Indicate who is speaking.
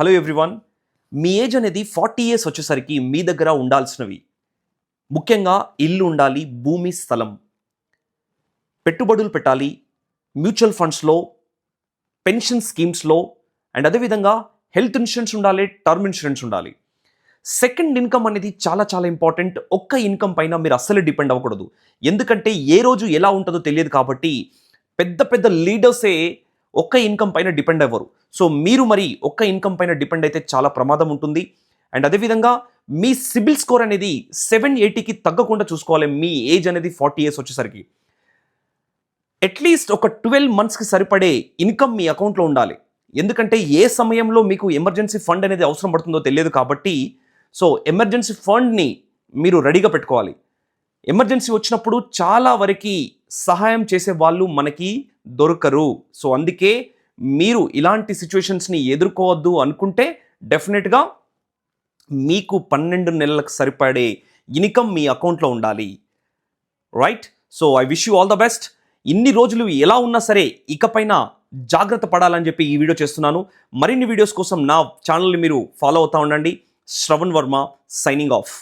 Speaker 1: Hello everyone. మీ age అనేది 40 years వచ్చేసరికి మీ దగ్గర ఉండాల్సినవి ముఖ్యంగా ఇల్లు ఉండాలి, భూమి, స్థలం, పెట్టుబడులు పెట్టాలి, మ్యూచువల్ ఫండ్స్లో, పెన్షన్ స్కీమ్స్లో, అండ్ అదేవిధంగా హెల్త్ ఇన్సూరెన్స్ ఉండాలి, టర్మ్ ఇన్సూరెన్స్ ఉండాలి. సెకండ్ ఇన్కమ్ అనేది చాలా చాలా ఇంపార్టెంట్. ఒక్క ఇన్కమ్ పైన మీరు అస్సలు డిపెండ్ అవ్వకూడదు. ఎందుకంటే ఏ రోజు ఎలా ఉంటుందో తెలియదు. కాబట్టి పెద్ద పెద్ద లీడర్సే ఒక్క ఇన్కమ్ పైన డిపెండ్ అవ్వరు. సో మీరు మరి ఒక్క ఇన్కమ్ పైన డిపెండ్ అయితే చాలా ప్రమాదం ఉంటుంది. అండ్ అదేవిధంగా మీ సిబిల్ స్కోర్ అనేది 780కి తగ్గకుండా చూసుకోవాలి. మీ ఏజ్ అనేది 40 ఇయర్స్ వచ్చేసరికి అట్లీస్ట్ ఒక 12 మంత్స్కి సరిపడే ఇన్కమ్ మీ అకౌంట్లో ఉండాలి. ఎందుకంటే ఏ సమయంలో మీకు ఎమర్జెన్సీ ఫండ్ అనేది అవసరం పడుతుందో తెలియదు. కాబట్టి సో ఎమర్జెన్సీ ఫండ్ని మీరు రెడీగా పెట్టుకోవాలి. ఎమర్జెన్సీ వచ్చినప్పుడు చాలా వరకు సహాయం చేసే వాళ్ళు మనకి దొరకరు. సో అందుకే మీరు ఇలాంటి సిచ్యువేషన్స్ని ఎదుర్కోవద్దు అనుకుంటే డెఫినెట్గా మీకు 12 నెలలకు సరిపడే ఇన్కమ్ మీ అకౌంట్లో ఉండాలి. Right? So I wish you all the best. ఇన్ని రోజులు ఎలా ఉన్నా సరే ఇకపైన జాగ్రత్త పడాలని చెప్పి ఈ వీడియో చేస్తున్నాను. మరిన్ని వీడియోస్ కోసం నా ఛానల్ని మీరు ఫాలో అవుతూ ఉండండి. Shravan Varma signing off.